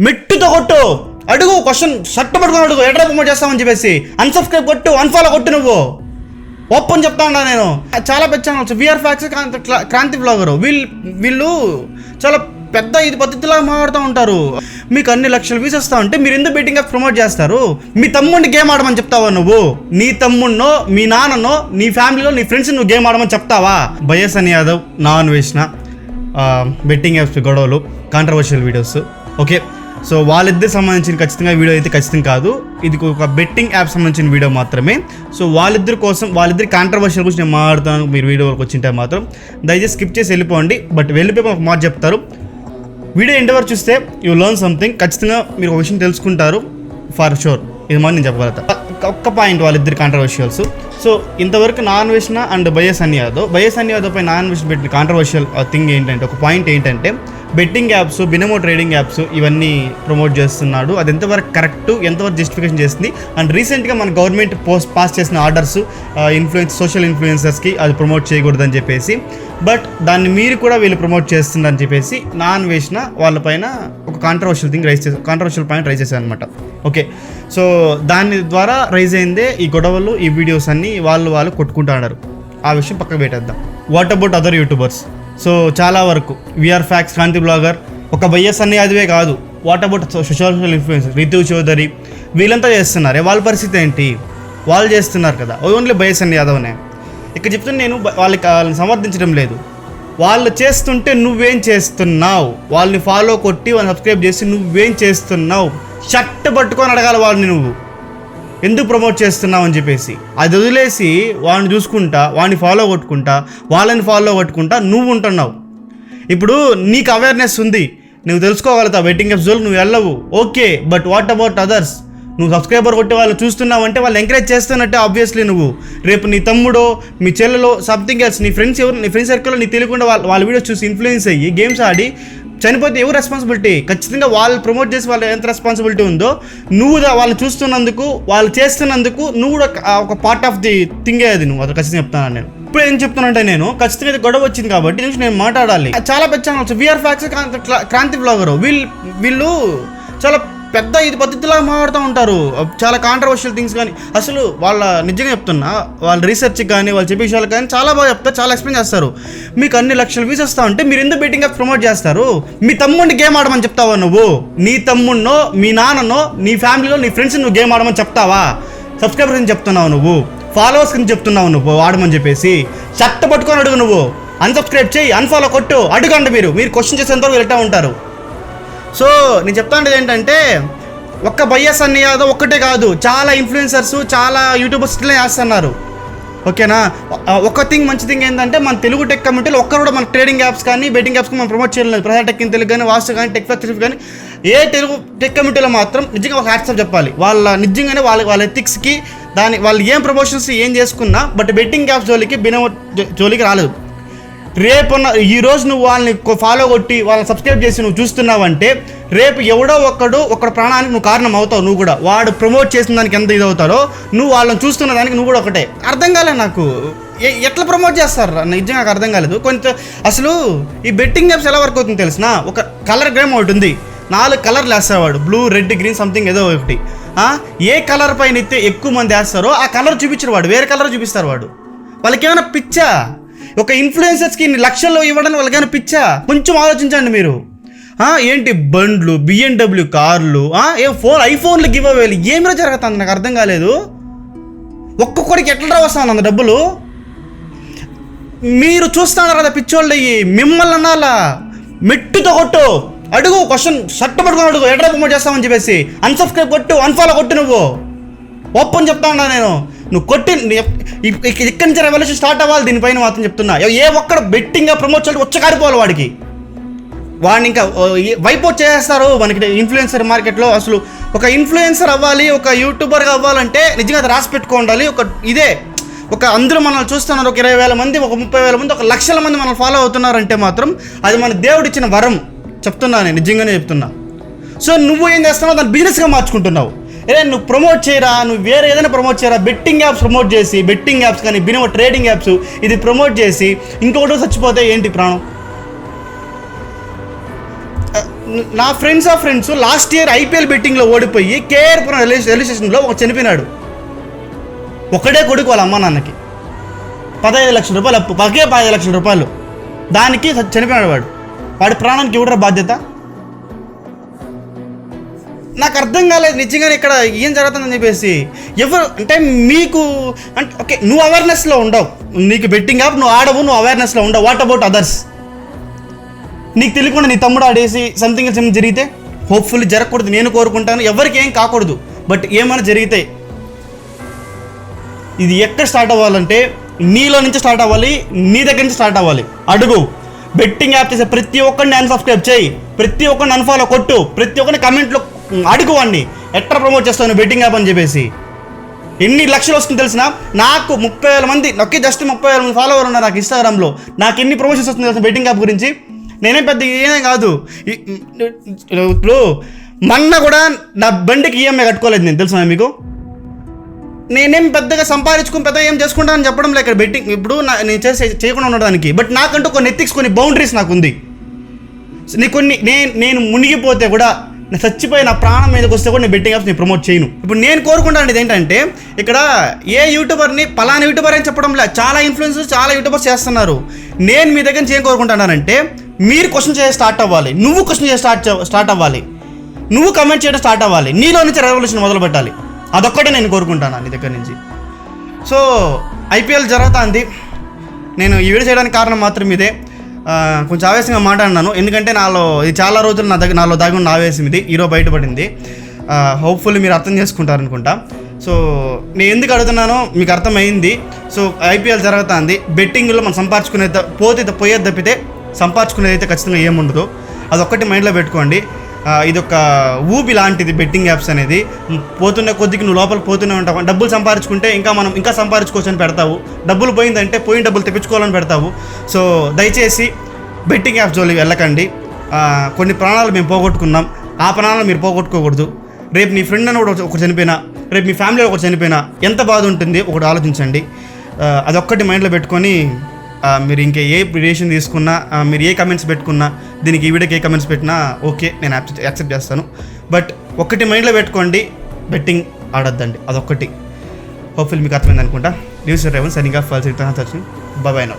మెట్టుతో కొట్టు, అడుగు, question shirt పట్టుకొని అడుగు, ఎట్లా ప్రమోట్ చేస్తామని చెప్పేసి అన్సబ్స్క్రైబ్ కొట్టు, అన్ఫాలో కొట్టు. నువ్వు ఓపెన్ చెప్తా ఉన్నా నేను. చాలా పెద్ద channels VR facts, Kranthi blogger, వీళ్ళు చాలా పెద్ద ఇది పద్ధతిలా మాట్లాడుతూ ఉంటారు. మీకు అన్ని లక్షల వ్యూస్ వస్తా ఉంటే మీరు ఎందుకు బెట్టింగ్ యాప్ ప్రమోట్ చేస్తారు? మీ తమ్ముడిని గేమ్ ఆడమని చెప్తావా నువ్వు? నీ తమ్ముడినో, మీ నాన్ననో, నీ ఫ్యామిలీలో నీ ఫ్రెండ్స్ నువ్వు గేమ్ ఆడమని చెప్తావా? బయసన్ యాదవ్, నాన్ వేసిన బెట్టింగ్ యాప్స్ గొడవలు, కాంట్రవర్షియల్ వీడియోస్. ఓకే, సో వాళ్ళిద్దరికి సంబంధించిన ఖచ్చితంగా వీడియో అయితే ఖచ్చితంగా కాదు, ఇది ఒక బెట్టింగ్ యాప్ సంబంధించిన వీడియో మాత్రమే. సో వాళ్ళిద్దరి కాంట్రవర్షియల్ గురించి నేను మాట్లాడుతాను. మీరు వీడియోకి వచ్చింటే మాత్రం దయచేసి స్కిప్ చేసి వెళ్ళిపోండి. బట్ వెళ్ళిపోయి ఒక మాట చెప్తారు, వీడియో ఎండ్ వరకు చూస్తే యూ లెర్న్ సంథింగ్. ఖచ్చితంగా మీరు ఒక విషయం తెలుసుకుంటారు ఫర్ షూర్. ఇది మరి నేను చెప్పగలుగుతా. ఒక్క పాయింట్, వాళ్ళిద్దరి కాంట్రవర్షియల్స్. సో ఇంతవరకు నాన్ వేసిన అండ్ బయసన్ యాదవ్ పై నాన్ వేసిన పెట్టిన కాంట్రవర్షియల్ థింగ్ ఏంటంటే, ఒక పాయింట్ ఏంటంటే betting apps, Binomo trading apps ఇవన్నీ ప్రమోట్ చేస్తున్నాడు. అది ఎంతవరకు కరెక్ట్, ఎంతవరకు జస్టిఫికేషన్ చేస్తుంది. అండ్ రీసెంట్గా మన గవర్నమెంట్ పాస్ చేసిన ఆర్డర్స్ సోషల్ ఇన్ఫ్లుయెన్సర్స్కి అది ప్రమోట్ చేయకూడదని చెప్పేసి, బట్ దాన్ని మీరు కూడా వీళ్ళు ప్రమోట్ చేస్తున్నారని చెప్పేసి నాన్ వేసిన వాళ్ళపైన ఒక కాంట్రవర్షియల్ పాయింట్ రైజ్ చేశారు అనమాట. ఓకే, సో దాని ద్వారా రైజ్ అయిందే ఈ గొడవలు, ఈ వీడియోస్ అన్నీ వాళ్ళు కొట్టుకుంటూ ఉన్నారు. ఆ విషయం పక్కకు పెట్టేద్దాం. What about other YouTubers? So చాలా వరకు విఆర్ ఫ్యాక్స్, క్రాంతి బ్లాగర్, ఒక బయసన్ యాదవే కాదు, what about social influencer Ritu Chaudhary, వీళ్ళంతా చేస్తున్నారు. వాళ్ళ పరిస్థితి ఏంటి? వాళ్ళు చేస్తున్నారు కదా, ఓన్లీ బయసన్ యాదవ్నే. ఇక్కడ చెప్తున్నా నేను, వాళ్ళని సమర్థించడం లేదు. వాళ్ళు చేస్తుంటే నువ్వేం చేస్తున్నావు? వాళ్ళని ఫాలో కొట్టి వాళ్ళని సబ్స్క్రైబ్ చేసి నువ్వేం చేస్తున్నావు? షర్ట్ పట్టుకొని అడగాలి వాళ్ళని, నువ్వు ఎందుకు ప్రమోట్ చేస్తున్నావు అని చెప్పేసి. అది వదిలేసి వాడిని చూసుకుంటా, వాడిని ఫాలో కొట్టుకుంటా, వాళ్ళని ఫాలో కొట్టుకుంటా నువ్వు ఉంటున్నావు. ఇప్పుడు నీకు అవేర్నెస్ ఉంది, నువ్వు తెలుసుకోగలుగుతావు బెట్టింగ్ యాప్స్ జోలికి నువ్వు వెళ్ళవు, okay. But what about others? నువ్వు సబ్స్క్రైబర్ కొట్టి వాళ్ళు చూస్తున్నావు అంటే వాళ్ళు ఎంకరేజ్ చేస్తున్నట్టే ఆబ్వియస్లీ. నువ్వు రేపు నీ తమ్ముడో, మీ చెల్లెలో, సంథింగ్ ఎల్స్, నీ ఫ్రెండ్స్ ఎవరు, నీ ఫ్రెండ్ సర్కిల్లో నీకు తెలియకుండా వాళ్ళ వీడియోస్ చూసి ఇన్ఫ్లుయెన్స్ అయ్యి గేమ్స్ ఆడి చనిపోతే ఎవరు రెస్పాన్సిబిలిటీ? ఖచ్చితంగా వాళ్ళు ప్రమోట్ చేసి వాళ్ళు ఎంత రెస్పాన్సిబిలిటీ ఉందో, నువ్వు వాళ్ళు చూస్తున్నందుకు, వాళ్ళు చేస్తున్నందుకు నువ్వు కూడా ఒక పార్ట్ ఆఫ్ ది థింగే అది. నువ్వు అది ఖచ్చితంగా చెప్తాను నేను. ఇప్పుడు ఏం చెప్తానంటే, నేను ఖచ్చితంగా ఇది గొడవ వచ్చింది కాబట్టి నేను మాట్లాడాలి. చాలా పెద్ద channels VR facts, Kranthi blogger, వీళ్ళు చాలా పెద్ద ఇది పద్ధతిలా మాట్లాడుతూ ఉంటారు. చాలా కాంట్రవర్షియల్ థింగ్స్ కానీ, అసలు వాళ్ళ నిజంగా చెప్తున్నా, వాళ్ళ రీసెర్చ్కి కానీ వాళ్ళు చెప్పే విషయాలు కానీ చాలా బాగా చెప్తారు, చాలా ఎక్స్ప్లెయిన్ చేస్తారు. మీకు అన్ని లక్షల వ్యూస్ వస్తా ఉంటే మీరు ఎందుకు బెట్టింగ్ యాప్ ప్రమోట్ చేస్తారు? మీ తమ్ముడిని గేమ్ ఆడమని చెప్తావా నువ్వు? నీ తమ్ముడినో, మీ నాన్ననో, నీ ఫ్యామిలీలో నీ ఫ్రెండ్స్ నువ్వు గేమ్ ఆడమని చెప్తావా? సబ్స్క్రైబర్స్ అని చెప్తున్నావు నువ్వు, ఫాలోవర్స్ కింద చెప్తున్నావు నువ్వు ఆడమని చెప్పేసి. షర్ట్ పట్టుకొని అడుగు, నువ్వు అన్సబ్స్క్రైబ్ చేయి, అన్ఫాలో కొట్టు, అడుగండి. మీరు క్వశ్చన్ చేసేంతవరకు వెళ్తూ ఉంటారు. సో నేను చెప్తాండేది ఏంటంటే, ఒక్క బయసన్ యాదవ్ ఒక్కటే కాదు, చాలా ఇన్ఫ్లుయెన్సర్స్, చాలా యూట్యూబర్స్ ఇట్లా చేస్తున్నారు. ఓకేనా? ఒక మంచి థింగ్ ఏంటంటే, మన తెలుగు టెక్ కమ్యూనిటీలో ఒక్కరు కూడా మన ట్రేడింగ్ యాప్స్ కానీ బెట్టింగ్ యాప్స్ మనం ప్రమోట్ చేయలేదు. ప్రసాద్ టెక్ ఇన్ తెలుగు కానీ, వాస్తు కానీ, టెక్ ఫ్యాక్టరీ కానీ, ఏ తెలుగు టెక్ కమ్యూనిటీలో మాత్రం నిజంగా ఒక హ్యాట్సాప్ చెప్పాలి. నిజంగానే వాళ్ళ ఎథిక్స్కి, వాళ్ళు ఏం ప్రమోషన్స్ ఏం చేసుకున్నా, బట్ బెట్టింగ్ యాప్స్ జోలికి రాలేదు. రేపున్న ఈరోజు నువ్వు వాళ్ళని ఫాలో కొట్టి వాళ్ళని సబ్స్క్రైబ్ చేసి నువ్వు చూస్తున్నావంటే, రేపు ఎవడో ఒక్కడు ప్రాణానికి నువ్వు కారణం అవుతావు. నువ్వు కూడా వాడు ప్రమోట్ చేసిన దానికి ఎంత ఇది అవుతారో, నువ్వు వాళ్ళని చూస్తున్న దానికి నువ్వు కూడా ఒకటే. అర్థం కాలేదు నాకు, ఎట్లా ప్రమోట్ చేస్తారు నిజంగా నాకు అర్థం కాలేదు. అసలు ఈ బెట్టింగ్ యాప్స్ ఎలా వర్క్ అవుతుంది తెలిసిన? ఒక కలర్ గేమ్ ఒకటి ఉంది, 4 కలర్లు వేస్తాడు, బ్లూ, రెడ్, గ్రీన్, సంథింగ్ ఏదో ఒకటి. ఏ కలర్ పైన అయితే ఎక్కువ మంది వేస్తారో ఆ కలర్ చూపించరు వాడు, వేరే కలర్ చూపిస్తారు వాడు. వాళ్ళకి ఏమైనా పిచ్చా? ఒక ఇన్ఫ్లుయెన్సర్స్కి ఇన్ని లక్షల్లో ఇవ్వడానికి వాళ్ళకైనా పిచ్చా? కొంచెం ఆలోచించండి మీరు. ఏంటి బండ్లు, BMW కార్లు, ఐఫోన్లు గివ్ అవేలు, ఏమిరా జరుగుతుంది నాకు అర్థం కాలేదు. ఒక్కొక్కడికి ఎట్లా వస్తుంది అంత డబ్బులు? మీరు చూస్తున్నారు కదా పిచ్చోళ్ళు అయ్యి, మిమ్మల్ని అనాలా? మెట్టుతో కొట్టు, అడుగు, క్వశ్చన్ షర్ట్ పట్టుకొని అడుగు, ఎట్లా ప్రమోట్ చేస్తామని చెప్పేసి అన్సబ్స్క్రైబ్ కొట్టు, అన్ఫాలో కొట్టు. నువ్వు ఓపెన్ చెప్తా ఉన్నా నేను, నువ్వు కొట్టి ఇక్కడి నుంచి రెవల్యూషన్ స్టార్ట్ అవ్వాలి. దీనిపైన మాత్రం చెప్తున్నా, ఏ ఒక్కడ బెట్టింగ్గా ప్రమోట్ చేయాలి, వచ్చకారిపోవాలి వాడిని ఇంకా వైపౌట్ చేస్తారు మనకి ఇన్ఫ్లుయెన్సర్ మార్కెట్లో. అసలు ఒక ఇన్ఫ్లుయెన్సర్ అవ్వాలి, ఒక యూట్యూబర్గా అవ్వాలంటే నిజంగా అది రాసి పెట్టుకో ఉండాలి. అందరూ మనల్ని చూస్తున్నారు, ఒక 20,000 మంది, ఒక 30,000 మంది, 1,00,000 మంది మనల్ని ఫాలో అవుతున్నారంటే మాత్రం అది మన దేవుడు ఇచ్చిన వరం. చెప్తున్నా నేను, నిజంగానే చెప్తున్నా. సో నువ్వు ఏం చేస్తున్నావు, దాన్ని బిజినెస్గా మార్చుకుంటున్నావు. నువ్వు ప్రమోట్ చేయరా, నువ్వు వేరే ఏదైనా ప్రమోట్ చేయరా. బెట్టింగ్ యాప్స్ ప్రమోట్ చేసి, బెట్టింగ్ యాప్స్ కానీ బినో ట్రేడింగ్ యాప్స్ ఇది ప్రమోట్ చేసి ఇంకొకటి చచ్చిపోతే ఏంటి ప్రాణం? నా ఫ్రెండ్స్ లాస్ట్ ఇయర్ ఐపీఎల్ బెట్టింగ్లో ఓడిపోయి కేఆర్పురం రైల్వే స్టేషన్లో ఒక చనిపోయినాడు. ఒకడే కొడుకు వాళ్ళ అమ్మ నాన్నకి 15 లక్షల రూపాయలు అప్పు, 15 లక్షల రూపాయలు, దానికి చనిపోయినాడు. వాడి ప్రాణానికి ఎవడరా బాధ్యత? నాకు అర్థం కాలేదు నిజంగానే ఇక్కడ ఏం జరుగుతుందని చెప్పేసి. ఎవరు అంటే మీకు అంటే ఓకే, నువ్వు అవేర్నెస్లో ఉండవు, నీకు బెట్టింగ్ యాప్ నువ్వు ఆడవు, నువ్వు అవేర్నెస్లో ఉండవు. What about others? నీకు తెలియకుండా నీ తమ్ముడు ఆడేసి సంథింగ్ జరిగితే, హోప్ఫుల్లీ జరగకూడదు, నేను కోరుకుంటాను, ఎవరికి ఏం కాకూడదు. బట్ ఏమైనా జరిగితే ఇది ఎక్కడ స్టార్ట్ అవ్వాలంటే నీలో నుంచి స్టార్ట్ అవ్వాలి, నీ దగ్గర నుంచి స్టార్ట్ అవ్వాలి. అడుగు, బెట్టింగ్ యాప్ చేసే ప్రతి ఒక్కరిని అన్సబ్స్క్రైబ్ చేయి, ప్రతి ఒక్కరిని అన్ఫాలో కొట్టు, ప్రతి ఒక్కరిని కమెంట్లో అడుగు వాడిని ఎట్లా ప్రమోట్ చేస్తాను బెట్టింగ్ యాప్ అని చెప్పేసి. ఎన్ని లక్షలు వస్తుంది తెలిసిన? నాకు 30,000 మంది, నొక్కి జస్ట్ 30,000 మంది ఫాలోవర్ ఉన్నారు నాకు ఇన్స్టాగ్రామ్లో. నాకు ఎన్ని ప్రమోషన్స్ వస్తుంది తెలిసిన బెట్టింగ్ యాప్ గురించి? నేనేం పెద్ద ఏమేం కాదు. ఇప్పుడు మొన్న కూడా నా బండికి ఈఎంఐ కట్టుకోలేదు నేను, తెలుసా మీకు? నేనేం పెద్దగా పెద్దగా ఏం చేసుకుంటానని చెప్పడం లేక బెట్టింగ్ ఇప్పుడు నేను చేయకుండా ఉండడానికి. బట్ నాకంటూ కొన్ని ఎథిక్స్, కొన్ని బౌండరీస్ నాకు ఉంది. నేను మునిగిపోతే కూడా, నేను చచ్చిపోయి నా ప్రాణం మీదకి వస్తే కూడా నేను బెట్టింగ్ యాప్స్ నేను ప్రమోట్ చేయను. ఇప్పుడు నేను కోరుకుంటాను ఏంటంటే, ఇక్కడ ఏ యూట్యూబర్ని పలానా యూట్యూబర్ అని చెప్పడం లేదు, చాలా ఇన్ఫ్లుయెన్సర్స్ చాలా యూట్యూబర్స్ చేస్తున్నారు. నేను మీ దగ్గర నుంచి ఏం కోరుకుంటున్నానంటే, మీరు క్వశ్చన్ చేసి స్టార్ట్ అవ్వాలి, నువ్వు క్వశ్చన్ చేసి స్టార్ట్ అవ్వాలి, నువ్వు కమెంట్ చేయడం స్టార్ట్ అవ్వాలి, నీలో నుంచి రెవల్యూషన్ మొదలు పెట్టాలి. అదొక్కటే నేను కోరుకుంటాను నీ దగ్గర నుంచి. సో ఐపీఎల్ జరుగుతుంది. నేను ఈ వీడియో చేయడానికి కారణం మాత్రం ఇదే. కొంచెం ఆవేశంగా మాట్లాడినాను, ఎందుకంటే ఇది చాలా రోజులు నాలో దాగి ఉన్న ఆవేశం ఇది ఈరోజు బయటపడింది. హోప్ఫుల్లీ మీరు అర్థం చేసుకుంటారనుకుంటా. సో నేను ఎందుకు అడుగుతున్నానో మీకు అర్థమైంది. సో ఐపీఎల్ జరుగుతుంది, బెట్టింగ్లో మనం పోయేది తప్పితే సంపాదించుకునేది అయితే ఖచ్చితంగా ఏముండదు. అదొక్కటి మైండ్లో పెట్టుకోండి. ఇదొక ఊబి లాంటిది బెట్టింగ్ యాప్స్ అనేది. పోతున్న కొద్దికి నువ్వు లోపల పోతూనే ఉంటావు. డబ్బులు సంపాదించుకుంటే మనం ఇంకా సంపాదించుకోవచ్చు అని పెడతావు, డబ్బులు పోయిందంటే పోయిన డబ్బులు తెప్పించుకోవాలని పెడతావు. సో దయచేసి బెట్టింగ్ యాప్స్ జోలికి వెళ్ళకండి. కొన్ని ప్రాణాలు మేము పోగొట్టుకున్నాం, ఆ ప్రాణాలు మీరు పోగొట్టుకోకూడదు. రేపు నీ ఫ్రెండ్ అని ఒకటి చనిపోయినా, రేపు మీ ఫ్యామిలీలో ఒకటి చనిపోయినా ఎంత బాధ ఉంటుంది ఒకటి ఆలోచించండి. అదొక్కటి మైండ్లో పెట్టుకొని మీరు ఇంకా ఏ రిలేషన్ తీసుకున్నా, మీరు ఏ కమెంట్స్ పెట్టుకున్నా, దీనికి ఈ వీడియోకి ఏ కమెంట్స్ పెట్టినా ఓకే, నేను యాక్సెప్ట్ చేస్తాను. బట్ ఒక్కటి మైండ్లో పెట్టుకోండి, బెట్టింగ్ ఆడొద్దండి. అదొక్కటి. హోప్ఫుల్లీ మీకు అర్థమైంది అనుకుంటా. News Revan signing off. Bye now.